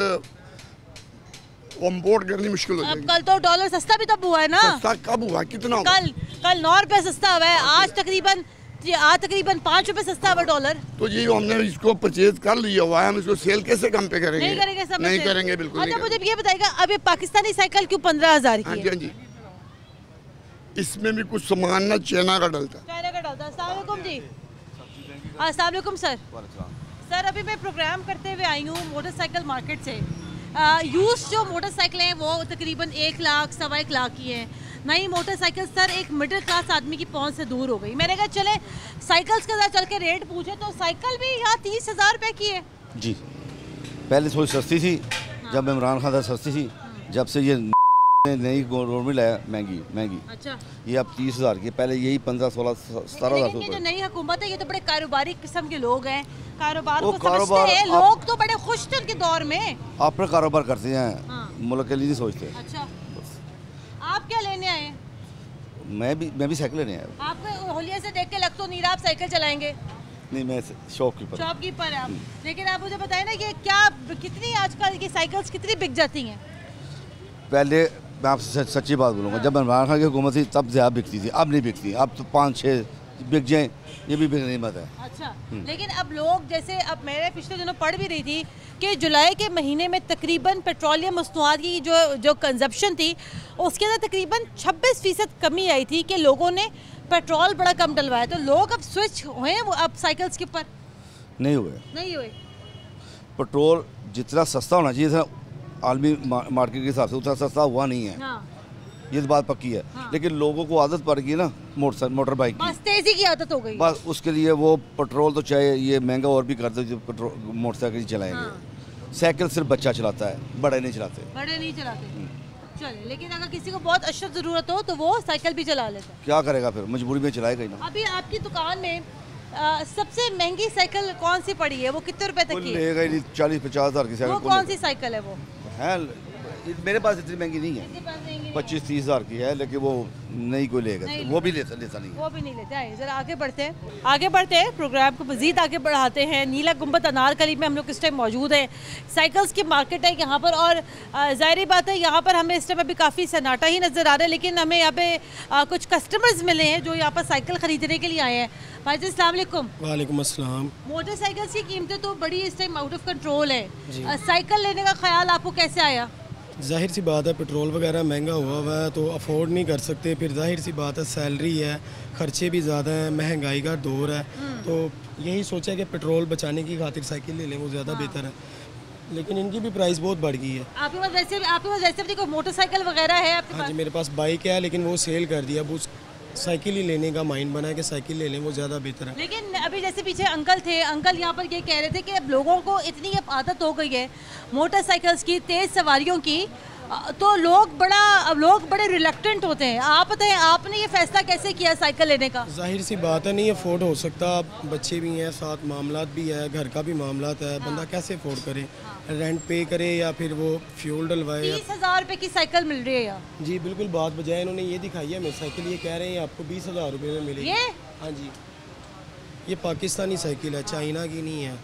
इम्पोर्ट करनी मुश्किल हो जाएगी। कल तो डॉलर सस्ता भी तब हुआ है ना? सस्ता कब हुआ, कितना हुआ? कल 9 रुपए सस्ता हुआ है, आज तकरीबन 5 रुपए सस्ता हुआ डॉलर। तो ये हमने इसको परचेज कर लिया हुआ है, हम इसको सेल कैसे कम पे करेंगे? नहीं करेंगे, नहीं करेंगे, बिल्कुल। अच्छा, मुझे ये बताइएगा, अब ये पाकिस्तानी साइकिल क्यों 15,000 की है? हाँ जी, इसमें भी कुछ सामान ना चाइना का डलता है। चाइना का डलता है। अस्सलाम वालेकुम जी। अस्सलाम वालेकुम सर, अभी मैं प्रोग्राम करते हुए आई हूँ मोटरसाइकिल मार्केट से। यूज़ जो मोटरसाइकिल हैं वो तकरीबन 1 लाख, 1.25 लाख की है। नई मोटरसाइकिल सर एक मिडिल क्लास आदमी की पहुंच से दूर हो गई। मैंने कहा चले साइकिल्स के साथ चल के रेट पूछे, तो साइकिल भी यहाँ 30,000 रुपये की है जी। पहले थोड़ी सस्ती थी, जब इमरान खान था सस्ती थी, जब से ये नई गवर्नमेंट आया महंगी। अच्छा। ये अब 30,000 की, पहले यही 15, 16, 17,000। ये जो नई हुकूमत है ये तो बड़े कारोबारी किस्म के लोग हैं, कारोबार को समझते हैं, लोग तो बड़े खुश थे उनके दौर में। अपना कारोबार करते हैं, मुल्क के लिए नहीं सोचते। अच्छा, आप क्या लेने आए? मैं भी साइकिल लेने आया। आपको होलिया से देख के लग तो नहीं रहा आप साइकिल चलाएंगे? नहीं, मैं शॉपकीपर है आप। लेकिन आप मुझे बताएं ना कि क्या कितनी आजकल की साइकिल्स कितनी बिक जाती हैं? पहले मैं आपसे सच्ची बात बोलूँगा, जब इमरान खान की हुकूमत थी तब ज़्यादा बिकती थी, अब नहीं बिकती। अब तो 5-6 बिक जाएँ, ये भी बिकने मत है। अच्छा, लेकिन अब लोग जैसे, अब मैंने पिछले दिनों पढ़ भी रही थी कि जुलाई के महीने में तकरीबन पेट्रोलियम मसनूआत की जो कंजप्शन थी उसके अंदर तकरीबन 26% कमी आई थी कि लोगों ने पेट्रोल बड़ा कम डलवाया। तो लोग अब स्विच हुए वो अब साइकिल्स के ऊपर? नहीं हुए। पेट्रोल जितना सस्ता होना चाहिए था आलमी मार्केट के हिसाब से उतना सस्ता हुआ नहीं है। हाँ। ये तो बात पक्की है। हाँ। लेकिन लोगों को आदत पड़ गई ना मोटर बाइक की, बस तेजी की आदत हो गई, बस उसके लिए वो पेट्रोल तो चाहे ये महंगा और भी कर दो, जो पेट्रोल मोटरसाइकिल चलाएंगे। हाँ। साइकिल सिर्फ बच्चा चलाता है, बड़े नहीं चलाते। चले, लेकिन अगर किसी को बहुत अशद ज़रूरत हो तो वो साइकिल भी चला लेता है। क्या करेगा फिर, मजबूरी में चलाएगा ही ना। अभी आपकी दुकान में सबसे महंगी साइकिल कौन सी पड़ी है? वो कितने रुपए तक की है? 40-50 हज़ार की साइकिल। वो कौन सी साइकिल है वो? है मेरे पास इतनी महंगी नहीं है, 25-30 हज़ार की है, लेकिन वो नहीं कोई लेगा, वो भी लेता नहीं। वो भी नहीं लेते। आइए जरा आगे बढ़ते हैं, प्रोग्राम को मज़ीद आगे बढ़ाते हैं। नीला गुंबद अनारकली में हम लोग इस टाइम मौजूद हैं। साइकिल्स की मार्केट है यहाँ पर, और ज़ाहिर बात है यहाँ पर हमें इस टाइम अभी काफ़ी सन्नाटा ही नज़र आ रहा है, लेकिन हमें यहाँ पे कुछ कस्टमर्स मिले हैं जो यहाँ पर साइकिल ख़रीदने के लिए आए हैं। भाई जी अस्सलाम वालेकुम। वालेकुम अस्सलाम। मोटरसाइकिल्स की कीमतें तो बड़ी इस टाइम आउट ऑफ कंट्रोल है, साइकिल लेने का ख्याल आपको कैसे आया? जाहिर सी बात है, पेट्रोल वगैरह महंगा हुआ है तो अफोर्ड नहीं कर सकते। फिर जाहिर सी बात है, सैलरी है, खर्चे भी ज़्यादा हैं, महंगाई का दौर है, तो यही सोचा कि पेट्रोल बचाने की खातिर साइकिल ले लें, वो ज़्यादा बेहतर है। लेकिन इनकी भी प्राइस बहुत बढ़ गई है। आपके पास वैसे भी कोई मोटरसाइकिल वगैरह है आपके पास? हाँ जी, मेरे पास बाइक है, लेकिन वो सेल कर दिया। अब उस साइकिल ही लेने का माइंड बना है कि साइकिल ले लें, वो ज़्यादा बेहतर है। लेकिन अभी जैसे पीछे अंकल थे, अंकल यहाँ पर ये कह रहे थे कि अब लोगों को इतनी अब आदत हो गई है मोटरसाइकिल्स की, तेज़ सवारियों की, तो लोग बड़े रिलक्टेंट होते हैं। आप बताएं, आपने ये फैसला कैसे किया साइकिल लेने का? जाहिर सी बात है, नहीं अफोर्ड हो सकता, बच्चे भी हैं, साथ मामलात भी है, घर का भी मामलात है, बंदा कैसे अफोर्ड करे? रेंट पे करे या फिर वो फ्यूल डलवाए। 30,000 रुपये की साइकिल मिल रही है यहाँ? जी बिल्कुल, बात बजाय इन्होंने ये दिखाई है, मेरी साइकिल ये कह रहे हैं आपको 20,000 रुपये में मिलेगी। ये? हाँ जी। ये पाकिस्तानी साइकिल है, चाइना की नहीं है।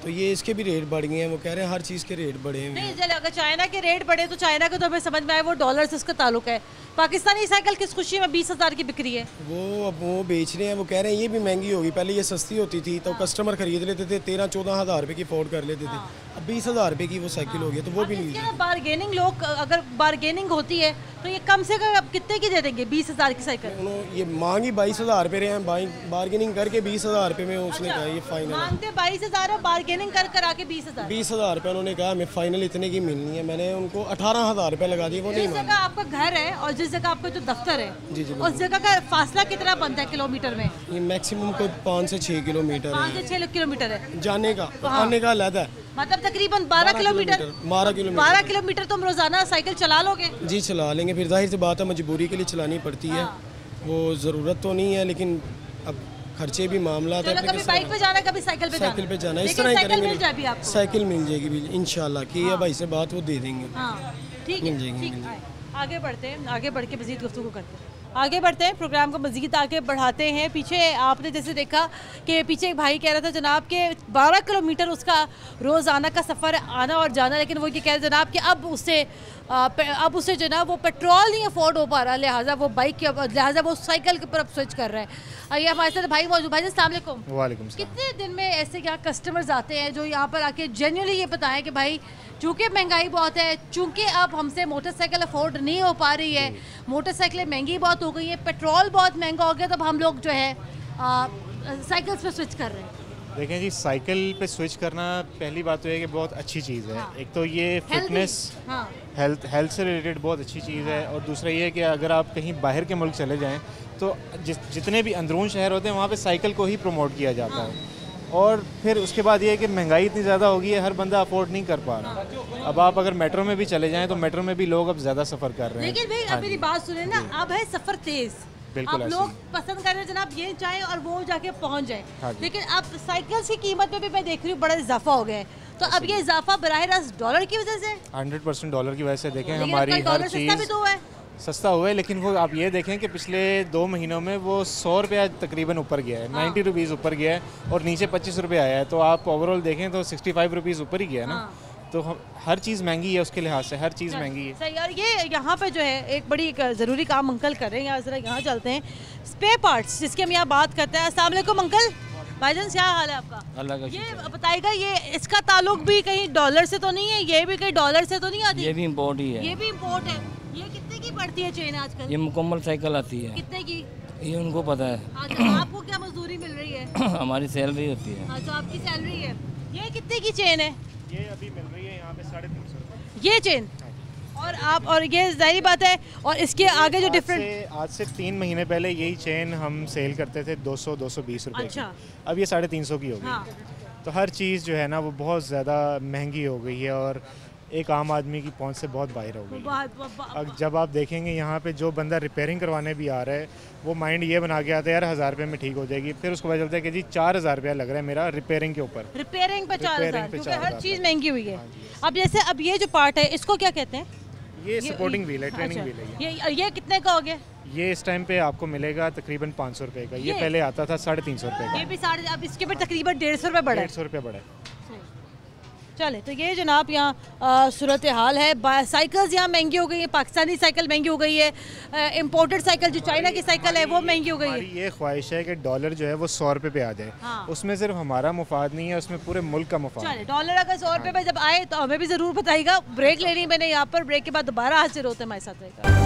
तो ये इसके भी रेट बढ़ गए हैं, वो कह रहे हैं हर चीज़ के रेट बढ़े हैं। नहीं, अगर चाइना के रेट बढ़े तो चाइना का तो हमें समझ में आए वो डॉलर से उसका ताल्लुक है। पाकिस्तानी साइकिल किस खुशी में 20,000 की बिक्री है? वो बेच रहे हैं, वो कह रहे हैं ये भी महंगी होगी। पहले ये सस्ती होती थी तो कस्टमर खरीद लेते थे, 13-14 हज़ार रुपये की अफोर्ड कर लेते थे। अब 20,000 रुपये की वो साइकिल हो गई, तो वो भी नहीं। बारगेनिंग, लोग अगर बारगेनिंग होती है तो ये कम से कम कितने की दे देंगे? 20,000 की साइकिल ये मांगी 22,000 रुपये रहे हैं, बारगेनिंग करके 20,000 रुपये में उसने कहा ये फाइनल मांगते 22,000 और बारगेनिंग कर कर आके 20,000 रुपये उन्होंने कहा हमें फाइनल इतने की मिलनी है। मैंने उनको 18,000 रुपये लगा दिए, वो नहीं मांगे। आपका घर है और जिस जगह आपका जो दफ्तर है, जी जी, उस जगह का फासला कितना बनता है किलोमीटर में? ये मैक्सिमम कोई 5 से 6 किलोमीटर है। 5 से 6 किलोमीटर है जाने का, आने का अलग है। मतलब तकरीबन 12 किलोमीटर 12 किलोमीटर तुम रोजाना साइकिल चला लोगे? जी चला लेंगे, फिर जाहिर सी बात है मजबूरी के लिए चलानी पड़ती है। वो ज़रूरत तो नहीं है, लेकिन अब खर्चे भी मामला है। कभी बाइक पे जाना, कभी साइकिल पे जाना, इस तरह ही करेंगे। साइकिल मिल जाएगी भी इंशाल्लाह, की है भाई से बात, वो दे देंगे। ठीक है, आगे बढ़ते हैं, आगे बढ़ के मज़ीद गुफ्तगू करते हैं। आगे बढ़ते हैं, प्रोग्राम को मज़ीद आगे बढ़ाते हैं। पीछे आपने जैसे देखा कि पीछे एक भाई कह रहा था जनाब के 12 किलोमीटर उसका रोज़ाना का सफ़र आना और जाना, लेकिन वो ये कह रहे जनाब कि अब उससे जो ना वो पेट्रोल नहीं अफोर्ड हो पा रहा, लिहाजा वो बाइक के लिहाजा वो साइकिल के ऊपर स्विच कर रहे हैं। ये हमारे साथ भाई मौजूद। भाई अस्सलाम वालेकुम। वालेकुम सलाम। कितने दिन में ऐसे यहाँ कस्टमर्स आते हैं जो यहाँ पर आके जेन्युइनली ये बताएं कि भाई चूँकि महंगाई बहुत है, चूँकि अब हमसे मोटरसाइकिल अफोर्ड नहीं हो पा रही है, मोटरसाइकिलें महंगी बहुत हो गई है, पेट्रोल बहुत महंगा हो गया, तब हम लोग जो है साइकिल्स पे स्विच कर रहे हैं? देखें जी, साइकिल पे स्विच करना पहली बात तो है कि बहुत अच्छी चीज़ है। एक तो ये फिटनेस, हेल्थ से रिलेटेड बहुत अच्छी चीज़ है। और दूसरा ये कि अगर आप कहीं बाहर के मुल्क चले जाएं तो जितने भी अंदरून शहर होते हैं वहाँ पे साइकिल को ही प्रमोट किया जाता है। और फिर उसके बाद ये है कि महंगाई इतनी ज़्यादा हो गई है, हर बंदा अफोर्ड नहीं कर पा रहा। अब आप अगर मेट्रो में भी चले जाएं तो मेट्रो में भी लोग अब ज़्यादा सफ़र कर रहे हैं। लेकिन भाई अब मेरी बात सुने ना, अब है सफ़र तेज़, अब लोग पसंद कर रहे हैं जनाब ये चाहे और वो जाके पहुंच जाए। लेकिन अब साइकिल्स की कीमत में भी मैं देख रही हूँ बड़ा इजाफा हो गया है, तो अब ये इजाफा बराह रास्त डॉलर की वजह से? 100% डॉलर की वजह से। देखें हमारी हर चीज़ सस्ता हुआ है, लेकिन वो आप ये देखें कि पिछले 2 महीनों में वो 100 रुपया तकरीबन ऊपर गया है, 90 रुपीज़ ऊपर गया है और नीचे 25 रुपये आया है। तो आप ओवरऑल देखें तो 65 रुपीज़ ऊपर ही गया है ना। तो हर चीज़ महंगी है, उसके लिहाज से हर चीज़ महंगी है। सही। और ये यहाँ पे जो है एक बड़ी ज़रूरी काम अंकल कर रहे हैं, ज़रा यहाँ चलते हैं। स्पेयर पार्ट्स जिसकी हम यहाँ बात करते हैं। अस्सलाम वालेकुम अंकल। भाईजान क्या हाल है आपका? अल्लाह का ये बताइएगा, ये इसका ताल्लुक भी कहीं डॉलर से तो नहीं है? ये भी कहीं डॉलर से तो नहीं आती? ये भी इम्पोर्ट ही है। ये भी इम्पोर्ट है। ये कितने की पड़ती है चेन आजकल? ये मुकम्मल साइकिल आती है। कितने की? ये उनको पता है। अच्छा, आपको क्या मजदूरी मिल रही है? हमारी सैलरी होती है। अच्छा, आपकी सैलरी है। ये कितने की चेन है? ये अभी मिल रही है यहाँ पे 350 रुपये ये चेन। और आप, और ये जाहिर बात है, और इसके आगे जो डिफरेंट, आज से 3 महीने पहले यही चेन हम सेल करते थे 200-220 रुपये की। अब ये 350 की हो गई। तो हर चीज़ जो है ना वो बहुत ज़्यादा महंगी हो गई है और एक आम आदमी की पहुंच से बहुत बाहर हो गई। अब जब आप देखेंगे यहाँ पे जो बंदा रिपेयरिंग करवाने भी आ रहा है वो माइंड ये बना के आता है यार 1000 रुपये में ठीक हो जाएगी, फिर उसको पता चलता है कि जी 4000 रुपया लग रहा है मेरा रिपेयरिंग के ऊपर। रिपेयरिंग पे 4000, क्योंकि हर चीज़ महंगी हुई है। अब जैसे अब ये जो पार्ट है इसको क्या कहते हैं? ये सपोर्टिंग व्हील है, ट्रेनिंग व्हील है। ये कितने का हो गया? ये इस टाइम पे आपको मिलेगा तकरीबन 500 रुपये का। ये पहले आता था 350 रुपये का। ये भी 350, अब इसके ऊपर तकरीबन 150 रुपये बढ़ा है। 150 रुपये बढ़ा है। चले, तो ये जनाब यहाँ सूरत हाल है। साइकिल्स यहाँ महंगी हो गई है, पाकिस्तानी साइकिल महंगी हो गई है, इम्पोर्टेड साइकिल जो चाइना की साइकिल है वो महंगी हो गई है। ये ख्वाहिश है कि डॉलर जो है वो 100 रुपये पे आ जाए। उसमें सिर्फ हमारा मुफाद नहीं है, उसमें पूरे मुल्क का मुफाद है। डॉलर अगर 100 रुपये पे जब आए तो हमें भी ज़रूर बताइएगा। ब्रेक लेनी मैंने यहाँ पर, ब्रेक के बाद दोबारा हाजिर होते हैं हमारे साथ रहेगा।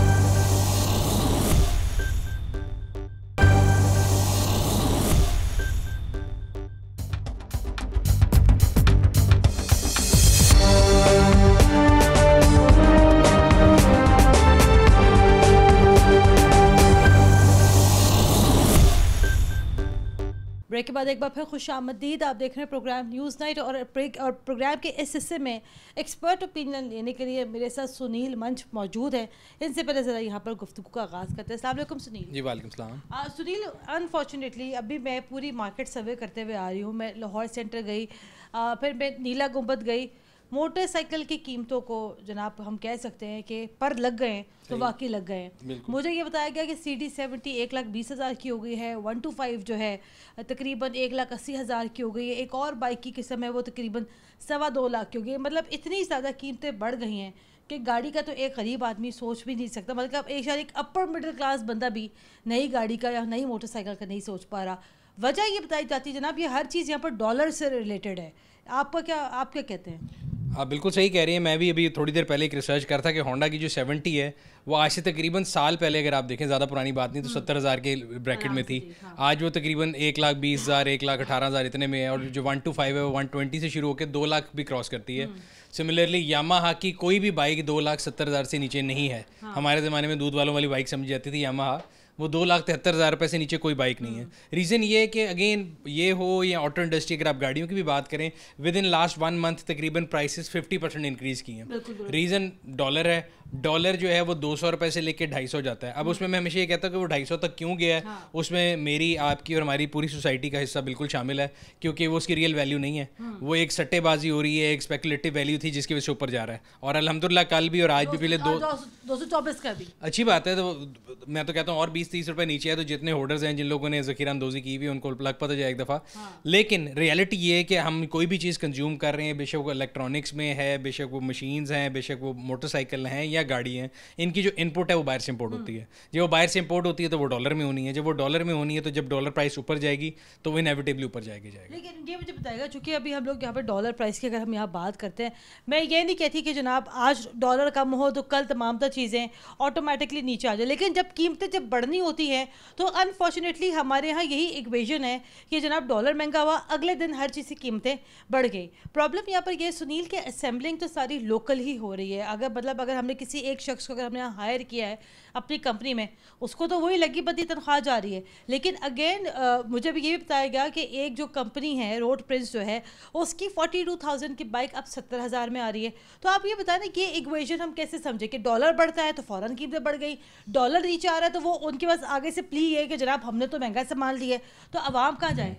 ब्रेक के बाद एक बार फिर खुश आमदीद। आप देख रहे हैं प्रोग्राम न्यूज़ नाइट और प्रोग्राम के इस हिस्से में एक्सपर्ट ओपिनियन लेने के लिए मेरे साथ सुनील मंच मौजूद है। इनसे पहले ज़रा यहाँ पर गुफ्तगू का आगाज़ करते हैं। अस्सलाम वालेकुम सुनील। जी वालेकुम सलाम। सुनील, अनफॉर्चुनेटली अभी मैं पूरी मार्केट सर्वे करते हुए आ रही हूँ। मैं लाहौर सेंटर गई, फिर मैं नीला गुंबद गई, मोटरसाइकिल की कीमतों को जनाब हम कह सकते हैं कि पर लग गए हैं, तो वाकई लग गए हैं। मुझे ये बताया गया कि CD70 1,20,000 की हो गई है, 125 जो है तकरीबन 1,80,000 की हो गई है, एक और बाइक की किस्म है वो तकरीबन 2.25 लाख की हो गई है। मतलब इतनी ज़्यादा कीमतें बढ़ गई हैं कि गाड़ी का तो एक गरीब आदमी सोच भी नहीं सकता, मतलब एक अपर मिडिल क्लास बंदा भी नई गाड़ी का या नई मोटरसाइकिल का नहीं सोच पा रहा। वजह ये बताई जाती है जनाब, ये हर चीज़ यहाँ पर डॉलर से रिलेटेड है। आप क्या कहते हैं? आप बिल्कुल सही कह रही हैं। मैं भी अभी थोड़ी देर पहले एक रिसर्च कर था कि होंडा की जो 70 है वो आज से तकरीबन साल पहले, अगर आप देखें, ज़्यादा पुरानी बात नहीं, तो 70,000 के ब्रैकेट में थी। आज वो तकरीबन 1,20,000 1,18,000 इतने में है, और जो 125 है वो 120 से शुरू होकर 2 लाख भी क्रॉस करती है। सिमिलरली यामाहा की कोई भी बाइक 2,70,000 से नीचे नहीं है। हमारे ज़माने में दूध वालों वाली बाइक समझी जाती थी यामाहा, वो 2,73,000 रुपये से नीचे कोई बाइक नहीं है। रीज़न ये है कि अगेन ये हो या ऑटो इंडस्ट्री, अगर आप गाड़ियों की भी बात करें, विद इन लास्ट 1 मंथ तकरीबन प्राइसेस 50% इंक्रीज़ की हैं। रीज़न डॉलर है। डॉलर जो है वो 200 रुपये से लेकर 250 जाता है। अब उसमें मैं हमेशा ये कहता हूँ कि वो 250 तक क्यों गया है, उसमें मेरी, आपकी और हमारी पूरी सोसाइटी का हिस्सा बिल्कुल शामिल है, क्योंकि वो उसकी रियल वैल्यू नहीं है। वो एक सट्टेबाजी हो रही है, एक स्पेकुलेटिव वैल्यू थी जिसकी वजह से ऊपर जा रहा है। और अल्हम्दुलिल्लाह कल भी और आज भी पिछले 224 का भी अच्छी बात है। तो मैं तो कहता हूँ और 20-30 रुपये नीचे है तो जितने होल्डर्स हैं, जिन लोगों ने ज़ख़ीरा अंदोज़ी की हुई, उनको लग पता जाए एक दफ़ा। लेकिन रियलिटी ये है कि हम कोई भी चीज़ कंज्यूम कर रहे हैं, बेशक वो इलेक्ट्रॉनिक्स में है, बेशक वो मशीन्स हैं, बेशक वो मोटरसाइकिल हैं या गाड़ी हैं, इनकी जो इनपुट है वो बाहर से इंपोर्ट होती है। जब वो बाहर से इंपोर्ट होती है तो वो डॉलर में होनी है। जब वो डॉलर में होनी है तो जब डॉलर प्राइस ऊपर जाएगी तो वो इनएविटेबली ऊपर जाएगी। लेकिन ये मुझे बताएगा, चूँकि अभी हम लोग यहाँ पर डॉलर प्राइस की अगर हम यहाँ बात करते हैं, मैं ये नहीं कहती कि जनाब आज डॉलर कम हो तो कल तमाम चीज़ें ऑटोमेटिकली नीचे आ जाए, लेकिन जब कीमतें जब बढ़नी होती हैं तो अनफॉर्चुनेटली हमारे यहाँ यही इक्वेशन है कि जनाब डॉलर महंगा हुआ, अगले दिन हर चीज़ की कीमतें बढ़ गई। प्रॉब्लम यहाँ पर ये सुनील के असेंबलिंग तो सारी लोकल ही हो रही है। अगर हमने किसी एक शख्स को अगर हमने यहाँ हायर किया है अपनी कंपनी में, उसको तो वही लगी बदी तनख्वाह जा रही है। लेकिन अगेन मुझे भी ये भी बताया गया कि एक जो कंपनी है रोड प्रिंस जो है, उसकी 42,000 की बाइक अब 70,000 में आ रही है। तो आप ये बताएं ना कि ये इक्वेशन हम कैसे समझे कि डॉलर बढ़ता है तो फ़ौरन कीमतें बढ़ गई, डॉलर नीचे आ रहा है तो वो उनके पास आगे से प्ली है कि जनाब हमने तो महंगा सामान लिया है, तो आवाम कहाँ जाए?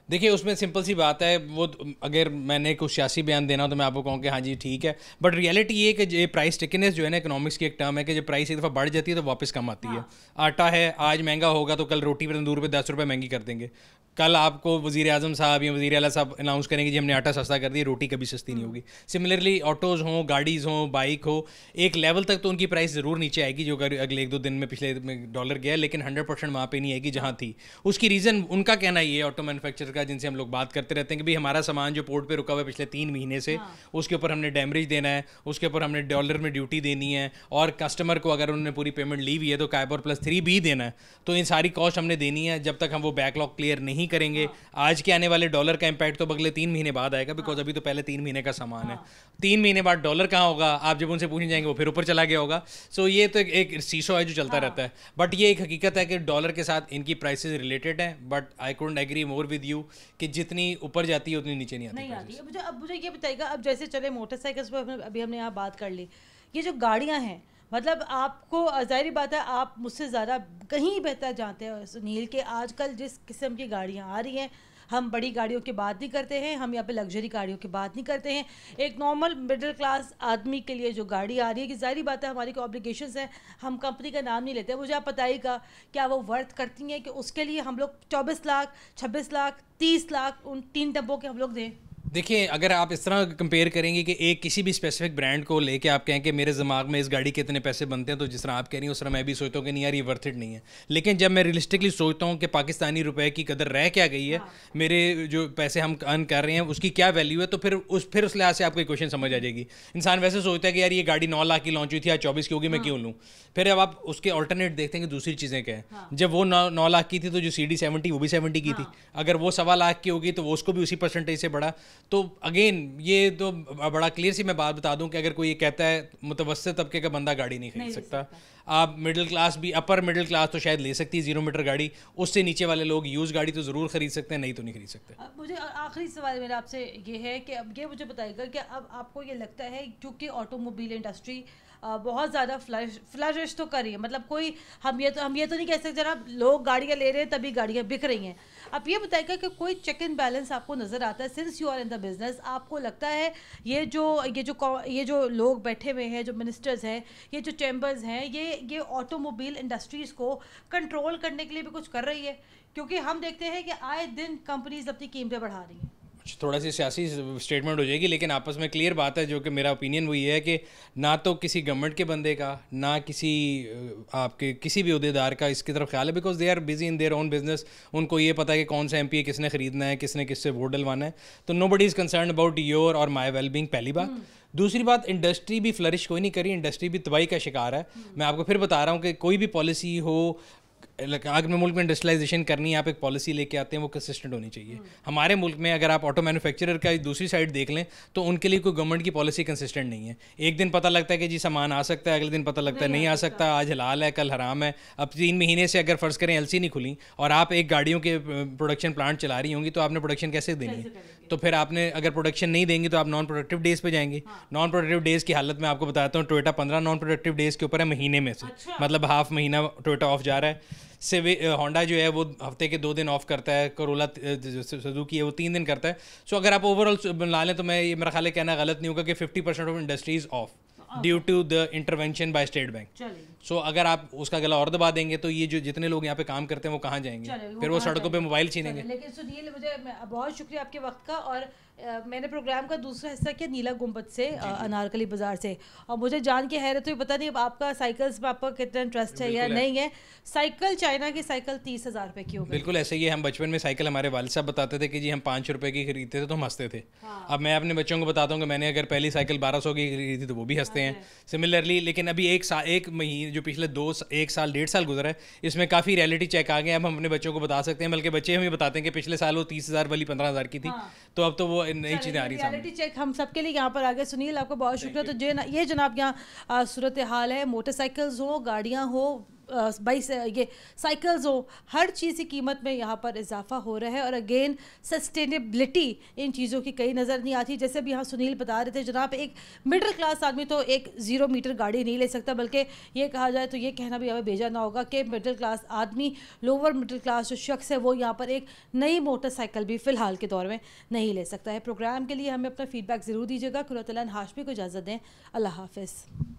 देखिए उसमें सिंपल सी बात है, वो अगर मैंने कुछ सियासी बयान देना हो तो मैं आपको कहूँ कि हाँ जी ठीक है, बट रियलिटी ये कि ये प्राइस टिकनेस जो है ना, इकोनॉमिक्स की एक टर्म है कि जब प्राइस एक दफ़ा बढ़ जाती है तो वापस कम आती है। आटा है आज महंगा होगा तो कल रोटी पर तंदूर पे 10 रुपये महंगी कर देंगे। कल आपको वज़ीर आज़म साहब या वज़ीर आला साहब अनाउंस करेंगे जी हमने आटा सस्ता कर दिया, रोटी कभी सस्ती नहीं होगी। सिमिलरली ऑटोज़ हों, गाड़ीज़ हों, बाइक हो, एक लेवल तक तो उनकी प्राइस ज़रूर नीचे आएगी, जो अगले 1-2 दिन में पिछले में डॉलर गया, लेकिन 100% वहाँ पे नहीं आएगी जहाँ थी। उसकी रीज़न उनका कहना ये ऑटो मैन्युफैक्चरर का, जिनसे हम लोग बात करते रहते हैं कि भाई हमारा सामान जो पोर्ट पे रुका हुआ है पिछले 3 महीने से, उसके ऊपर हमने डैमरेज देना है, उसके ऊपर हमने डॉलर में ड्यूटी देनी है, और कस्टमर को अगर उन्होंने पूरी पेमेंट ली हुई है तो काइबर +3 भी देना है। तो इन सारी कॉस्ट हमने देनी है। जब तक हम वो बैकलॉग क्लियर नहीं करेंगे, आज के आने वाले डॉलर का इम्पैक्ट तो अगले 3 महीने बाद आएगा, बिकॉज अभी तो पहले 3 महीने का सामान है। 3 महीने बाद डॉलर कहाँ होगा, आप जब उनसे पूछने जाएंगे वो फिर ऊपर चला गया होगा। सो ये तो एक सीसो है जो चलता रहता है। बट ये एक हकीकत है कि डॉलर के साथ इनकी प्राइसेस रिलेटेड है, but I couldn't agree more with you कि जितनी ऊपर जाती है उतनी नीचे नहीं आती है। अब मुझे ये बताइएगा, अब जैसे चले मोटरसाइकिल्स पर अभी हमने यहाँ बात कर ली, ये जो गाड़ियाँ हैं, मतलब आपको ज़ाहिर बात है आप मुझसे ज़्यादा कहीं बेहतर जानते हैं सुनील के आजकल जिस किस्म की गाड़ियाँ आ रही हैं, हम बड़ी गाड़ियों की बात नहीं करते हैं, हम यहाँ पे लग्जरी गाड़ियों की बात नहीं करते हैं। एक नॉर्मल मिडिल क्लास आदमी के लिए जो गाड़ी आ रही है, कि ज़ाहिर बात है हमारी कोई ऑब्लिगेशंस हैं, हम कंपनी का नाम नहीं लेते। मुझे आप बताइएगा क्या वो वर्थ करती हैं कि उसके लिए हम लोग 24 लाख, 26 लाख, 30 लाख उन 3 डब्बों के हम लोग दें? देखिए अगर आप इस तरह कंपेयर करेंगे कि एक किसी भी स्पेसिफिक ब्रांड को लेके आप कहें कि मेरे दिमाग में इस गाड़ी के इतने पैसे बनते हैं, तो जिस तरह आप कह रही हैं उस तरह मैं भी सोचता हूँ कि नहीं यार ये वर्थ इट नहीं है। लेकिन जब मैं रियलिस्टिकली सोचता हूँ कि पाकिस्तानी रुपए की कदर रह क्या गई है, मेरे जो पैसे हम अर्न कर रहे हैं उसकी क्या वैल्यू है, तो फिर उस लिहाज से आपको एक क्वेश्चन समझ आ जाएगी। इंसान वैसे सोचता है कि यार ये गाड़ी 9 लाख की लॉन्च हुई थी, आज 24 की होगी, मैं क्यों लूँ। फिर अब आप उसके ऑल्टरनेट देखते हैं कि दूसरी चीज़ें क्या है। जब वो 9 लाख की थी तो जो CD70 वो भी 70 की थी, अगर वो 1.25 लाख की होगी तो वो उसको भी उसी परसेंटेज से बढ़ा। तो अगेन ये तो बड़ा क्लियर सी मैं बात बता दूं कि अगर कोई ये कहता है मुतवस्सित तबके का बंदा गाड़ी नहीं खरीद सकता, आप मिडिल क्लास भी, अपर मिडिल क्लास तो शायद ले सकती है 0 मीटर गाड़ी, उससे नीचे वाले लोग यूज़ गाड़ी तो ज़रूर खरीद सकते हैं, नहीं तो नहीं खरीद सकते। मुझे आखिरी सवाल मेरा आपसे ये है कि अब ये मुझे बताइएगा कि अब आपको ये लगता है क्योंकि ऑटोमोबाइल इंडस्ट्री बहुत ज़्यादा फ्लरिश तो कर रही है, मतलब कोई हम ये तो नहीं कह सकते जनाब लोग गाड़ियाँ ले रहे हैं तभी गाड़ियाँ बिक रही हैं। आप ये बताइएगा कि कोई चेक एंड बैलेंस आपको नज़र आता है since you are in the business, आपको लगता है ये जो लोग बैठे हुए हैं, जो मिनिस्टर्स हैं, ये जो चैम्बर्स हैं, ये ऑटोमोबाइल इंडस्ट्रीज़ को कंट्रोल करने के लिए भी कुछ कर रही है? क्योंकि हम देखते हैं कि आए दिन कंपनीज अपनी कीमतें बढ़ा रही हैं। थोड़ा सी सियासी स्टेटमेंट हो जाएगी, लेकिन आपस में क्लियर बात है जो कि मेरा ओपिनियन वही है कि ना तो किसी गवर्नमेंट के बंदे का, ना किसी आपके किसी भी उहदेदार का इसकी तरफ ख्याल है, because they are busy in their own business. उनको ये पता है कि कौन सा एमपी किसने ख़रीदना है, किसने किससे वोट डलवाना है, तो nobody is concern about your और माई वेलबींग, पहली बात। दूसरी बात, इंडस्ट्री भी फ्लरिश कोई नहीं करी, इंडस्ट्री भी तबाही का शिकार है। मैं आपको फिर बता रहा हूँ कि कोई भी पॉलिसी हो, अगर मुल्क में इंडस्ट्रियलाइजेशन करनी है, आप एक पॉलिसी लेके आते हैं, वो कंसिस्टेंट होनी चाहिए। हमारे मुल्क में अगर आप ऑटो मैन्युफैक्चरर का दूसरी साइड देख लें तो उनके लिए कोई गवर्नमेंट की पॉलिसी कंसिस्टेंट नहीं है। एक दिन पता लगता है कि जी सामान आ सकता है, अगले दिन पता लगता है नहीं आ सकता, आज हलाल है कल हराम है। अब 3 महीने से अगर फ़र्ज़ करें एलसी नहीं खुली और आप एक गाड़ियों के प्रोडक्शन प्लांट चला रही होंगी, तो आपने प्रोडक्शन कैसे देनी है? तो फिर आपने अगर प्रोडक्शन नहीं देंगी तो आप नॉन प्रोडक्टिव डेज़ पे जाएंगे। नॉन प्रोडक्टिव डेज़ की हालत में आपको बताता हूँ, टोयोटा 15 नॉन प्रोडक्टिव डेज़ के ऊपर है महीने में से, मतलब हाफ महीना टोयोटा ऑफ जा रहा है। होंडा जो है वो हफ्ते के 2 दिन ऑफ करता है, करोला सुजुकी है वो 3 दिन करता है। सो अगर आप ओवरऑल बना लें तो मैं ये मेरा ख्याल है कहना गलत नहीं होगा कि 50% of industries off due to the intervention by state bank. So अगर आप उसका गला और दबा देंगे तो ये जो जितने लोग यहाँ पे काम करते हैं वो कहाँ जाएंगे? फिर वो सड़कों पे मोबाइल छीनेंगे। लेकिन सुनील, मुझे बहुत शुक्रिया आपके वक्त का, और मैंने प्रोग्राम का दूसरा हिस्सा किया नीला गुंबद से, अनारकली बाजार से, और मुझे जान के हैरत हुई, पता नहीं आपका साइकिल्स में आपका कितना इंटरेस्ट है या नहीं है। साइकिल, चाइना की साइकिल 30,000 रुपये की हो गई। बिल्कुल ऐसे ही हम बचपन में साइकिल, हमारे वालिद साहब बताते थे कि जी हम 5 रुपये की खरीदते थे तो हम हंसते थे। अब मैं अपने बच्चों को बताता हूँ कि मैंने अगर पहली साइकिल 1200 की खरीदी थी तो वो भी हंसते हैं। सिमिलरली, लेकिन अभी एक महीने जो पिछले 1 साल 1.5 साल गुजरा है, इसमें काफ़ी रियलिटी चेक आ गए। अब हम अपने बच्चों को बता सकते हैं, बल्कि बच्चे हमें बताते हैं कि पिछले साल वो 30,000 वाली 15,000 की थी, तो अब तो वो नई चीज़ें आ रही हैं। रियलिटी चेक हम सबके लिए यहाँ पर आ गए। सुनील, आपको बहुत शुक्रिया। तो ये जनाब यहाँ सूरत हाल है, मोटरसाइकिल्स हो, गाड़ियाँ हो, ये साइकिल्स हो, हर चीज़ की कीमत में यहाँ पर इजाफा हो रहा है। और अगेन सस्टेनेबिलिटी इन चीज़ों की कहीं नज़र नहीं आती। जैसे भी यहाँ सुनील बता रहे थे जनाब, एक मिडिल क्लास आदमी तो एक 0 मीटर गाड़ी नहीं ले सकता, बल्कि ये कहा जाए तो ये कहना भी हमें भेजा ना होगा कि मिडिल क्लास आदमी, लोअर मिडिल क्लास जो शख्स है, वो यहाँ पर एक नई मोटरसाइकिल भी फ़िलहाल के दौर में नहीं ले सकता है। प्रोग्राम के लिए हमें अपना फीडबैक ज़रूर दीजिएगा। कुरतलन हाशमी को इजाज़त दें। अल्लाह हाफ़िज़।